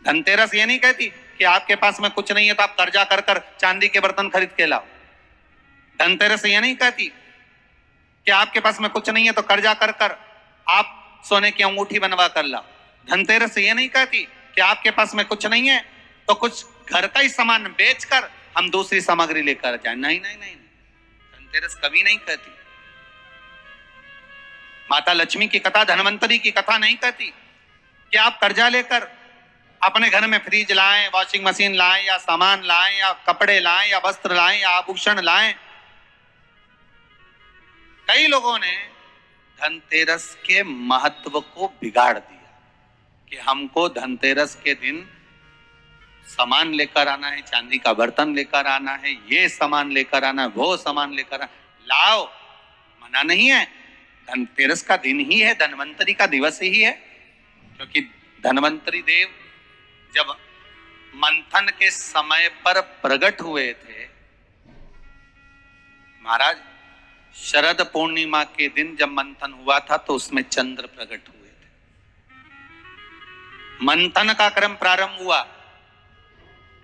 धनतेरस ये नहीं कहती कि आपके पास में कुछ नहीं है तो आप कर्जा कर कर चांदी के बर्तन खरीद के लाओ। धनतेरस ये नहीं कहती कि आपके पास में कुछ नहीं है तो कर्जा कर कर आप सोने की अंगूठी बनवा कर लाओ। धनतेरस ये नहीं कहती कि आपके पास में कुछ नहीं है तो कुछ घर का ही सामान बेचकर हम दूसरी सामग्री लेकर जाए। नहीं नहीं नहीं, धनतेरस कभी नहीं कहती। माता लक्ष्मी की कथा, धनवंतरी की कथा नहीं कहती कि आप कर्जा लेकर अपने घर में फ्रिज लाएं, वॉशिंग मशीन लाएं, या सामान लाएं, या कपड़े लाएं, या वस्त्र लाएं, या आभूषण लाएं। कई लोगों ने धनतेरस के महत्व को बिगाड़ दिया कि हमको धनतेरस के दिन सामान लेकर आना है, चांदी का बर्तन लेकर आना है, ये सामान लेकर आना है, वो सामान लेकर आना। लाओ, मना नहीं है। धनतेरस का दिन ही है, धनवंतरी का दिवस ही है। क्योंकि धनवंतरी देव जब मंथन के समय पर प्रकट हुए थे महाराज, शरद पूर्णिमा के दिन जब मंथन हुआ था तो उसमें चंद्र प्रकट हुए थे। मंथन का क्रम प्रारंभ हुआ,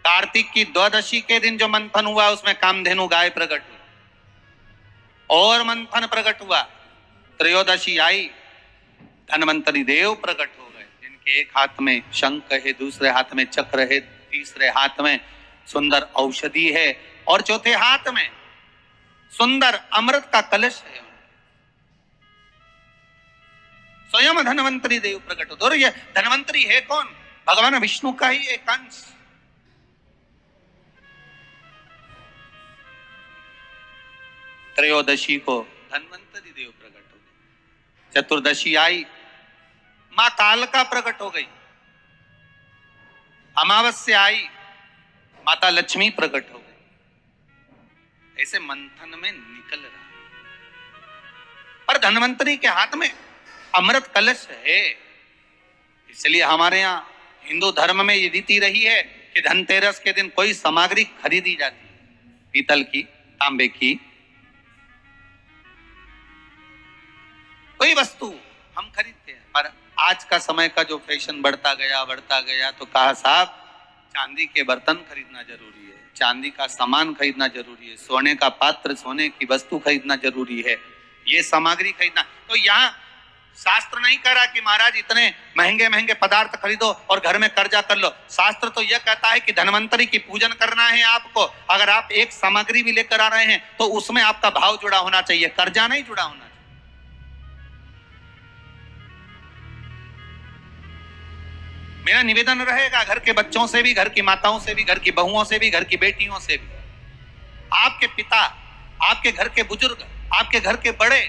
कार्तिक की द्वादशी के दिन जो मंथन हुआ उसमें कामधेनु गाय प्रकट हुई और मंथन प्रकट हुआ। त्रयोदशी आई, धनवंतरी देव प्रकट हो गए, जिनके एक हाथ में शंख है, दूसरे हाथ में चक्र है, तीसरे हाथ में सुंदर औषधि है और चौथे हाथ में सुंदर अमृत का कलश है। स्वयं धनवंतरी देव प्रकट होते। और ये धनवंतरी है कौन? भगवान विष्णु का ही एक अंश। त्रयोदशी को धनवंतरी देव प्रकट हो गए। चतुर्दशी आई, मां कालका प्रकट हो गई। अमावस्या आई, माता लक्ष्मी प्रकट हो गई। ऐसे मंथन में निकल रहा, पर धनवंतरी के हाथ में अमृत कलश है। इसलिए हमारे यहां हिंदू धर्म में ये रीति रही है कि धनतेरस के दिन कोई सामग्री खरीदी जाती है, पीतल की, तांबे की, कोई वस्तु हम खरीदते हैं। पर आज का समय का जो फैशन बढ़ता गया तो कहा साहब चांदी के बर्तन खरीदना जरूरी है, चांदी का सामान खरीदना जरूरी है, सोने का पात्र, सोने की वस्तु खरीदना जरूरी है, ये सामग्री खरीदना। तो यहाँ शास्त्र नहीं कह रहा कि महाराज इतने महंगे महंगे पदार्थ खरीदो और घर में कर्जा कर लो। शास्त्र तो यह कहता है कि धनवंतरी की पूजन करना है आपको। अगर आप एक सामग्री भी लेकर आ रहे हैं तो उसमें आपका भाव जुड़ा होना चाहिए, कर्जा नहीं जुड़ा होना चाहिए। मेरा निवेदन रहेगा घर के बच्चों से भी, घर की माताओं से भी, घर की बहुओं से भी, घर की बेटियों से भी, आपके पिता, आपके घर के बुजुर्ग, आपके घर के बड़े,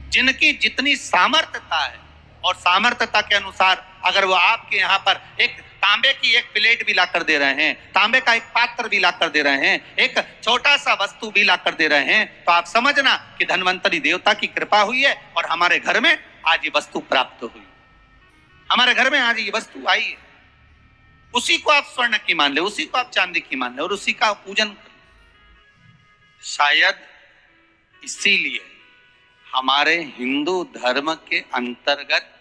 जिनकी जितनी सामर्थ्यता है और सामर्थ्यता के अनुसार अगर वो आपके यहाँ पर एक तांबे की एक प्लेट भी लाकर दे रहे हैं, तांबे का एक पात्र भी लाकर दे रहे हैं, एक छोटा सा वस्तु भी लाकर दे रहे हैं, तो आप समझना कि धनवंतरी देवता की कृपा हुई है और हमारे घर में आज ये वस्तु प्राप्त हुई, हमारे घर में आज ये वस्तु आई है। उसी को आप स्वर्ण की मान ले, उसी को आप चांदी की मान ले और उसी का पूजन कर। शायद इसीलिए हमारे हिंदू धर्म के अंतर्गत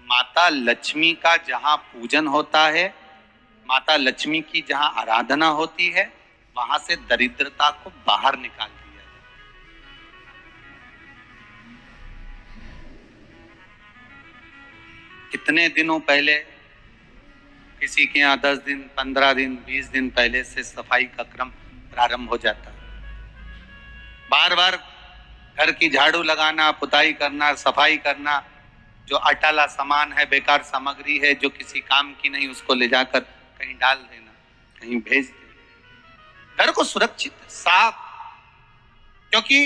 माता लक्ष्मी का जहां पूजन होता है, माता लक्ष्मी की जहां आराधना होती है, वहां से दरिद्रता को बाहर निकाल दिया जाए। कितने दिनों पहले किसी के यहाँ 10 दिन, 15 दिन, 20 दिन पहले से सफाई का क्रम प्रारंभ हो जाता है। बार बार घर की झाड़ू लगाना, पुताई करना, सफाई करना, जो अटाला सामान है, बेकार सामग्री है, जो किसी काम की नहीं, उसको ले जाकर कहीं डाल देना, कहीं भेज देना। घर को सुरक्षित, साफ, क्योंकि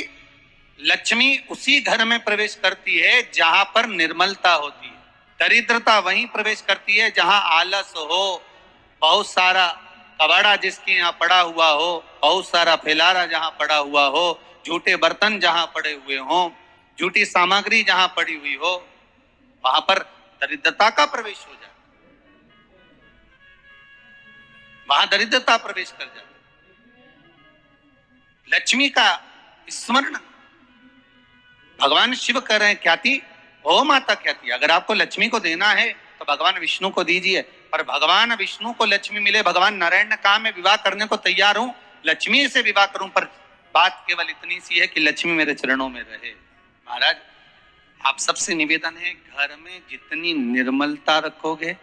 लक्ष्मी उसी घर में प्रवेश करती है जहां पर निर्मलता होती है। दरिद्रता वहीं प्रवेश करती है जहां आलस हो, बहुत सारा कबाड़ा जिसके यहाँ पड़ा हुआ हो, बहुत सारा फैलारा जहां पड़ा हुआ हो, झूठे बर्तन जहां पड़े हुए हों, झूठी सामग्री जहां पड़ी हुई हो, वहां पर दरिद्रता का प्रवेश हो जाता, वहां दरिद्रता प्रवेश कर जाती। लक्ष्मी का स्मरण भगवान शिव कर रहे हैं, ख्याति ओ माता ख्याति। अगर आपको लक्ष्मी को देना है तो तो भगवान विष्णु को दीजिए। पर भगवान विष्णु को लक्ष्मी मिले, भगवान नारायण ने कहा मैं विवाह करने को तैयार हूं, लक्ष्मी से विवाह करूं, पर बात केवल इतनी सी है कि लक्ष्मी मेरे चरणों में रहे। महाराज आप सबसे निवेदन है, घर में जितनी निर्मलता रखोगे,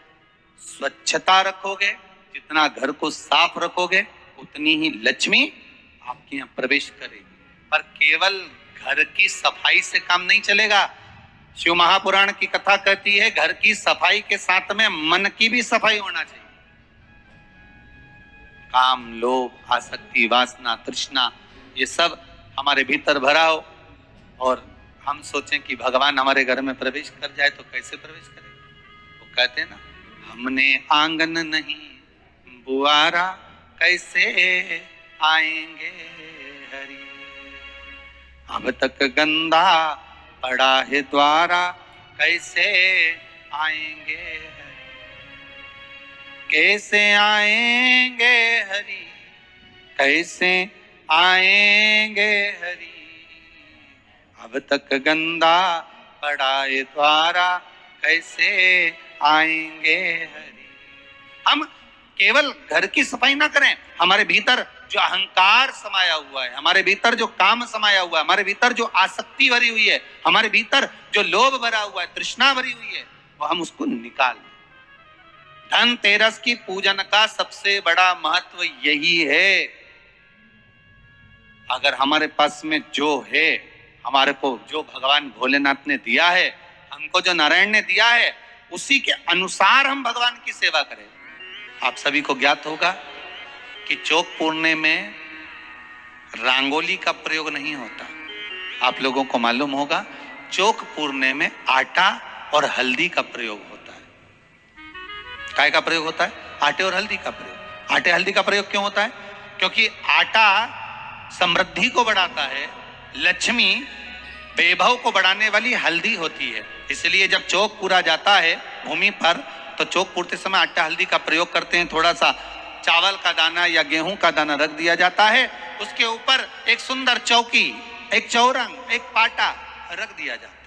स्वच्छता रखोगे, जितना घर को साफ रखोगे, उतनी ही लक्ष्मी आपके यहाँ प्रवेश करेगी। पर केवल घर की सफाई से काम नहीं चलेगा। शिव महापुराण की कथा कहती है घर की सफाई के साथ में मन की भी सफाई होना चाहिए। काम, लोभ, आसक्ति, वासना, तृष्णा, ये सब हमारे भीतर भरा हो और हम सोचें कि भगवान हमारे घर में प्रवेश कर जाए तो कैसे प्रवेश करेगा। वो कहते हैं ना, हमने आंगन नहीं बुआरा, कैसे आएंगे हरि। अब तक गंदा पड़ा है द्वारा, कैसे आएंगे हरि। कैसे आएंगे हरि, कैसे आएंगे हरि। अब तक गंदा पड़ा है द्वारा, कैसे आएंगे हरि। हम केवल घर की सफाई ना करें, हमारे भीतर जो अहंकार समाया हुआ है, हमारे भीतर जो काम समाया हुआ है, हमारे भीतर जो आसक्ति भरी हुई है, हमारे भीतर जो लोभ भरा हुआ है, तृष्णा भरी हुई है, वो हम उसको निकाल दें। धनतेरस की पूजन का सबसे बड़ा महत्व यही है। अगर हमारे पास में जो है, हमारे को जो भगवान भोलेनाथ ने दिया है, हमको जो नारायण ने दिया है, उसी के अनुसार हम भगवान की सेवा करें। आप सभी को ज्ञात होगा कि चौक पूर्णे में रंगोली का प्रयोग नहीं होता। आप लोगों को मालूम होगा चौक पूर्णे में आटा और हल्दी का प्रयोग होता है। काय का प्रयोग होता है? आटे और हल्दी का प्रयोग। आटे हल्दी का प्रयोग क्यों होता है? क्योंकि आटा समृद्धि को बढ़ाता है, लक्ष्मी वैभव को बढ़ाने वाली हल्दी होती है। इसलिए जब चौक पूरा जाता है भूमि पर, तो चौक पूरते समय आटा हल्दी का प्रयोग करते हैं। थोड़ा सा चावल का दाना या गेहूं का दाना रख दिया जाता है, उसके ऊपर एक सुंदर चौकी, एक चौरंग, एक पाटा रख दिया जाता है।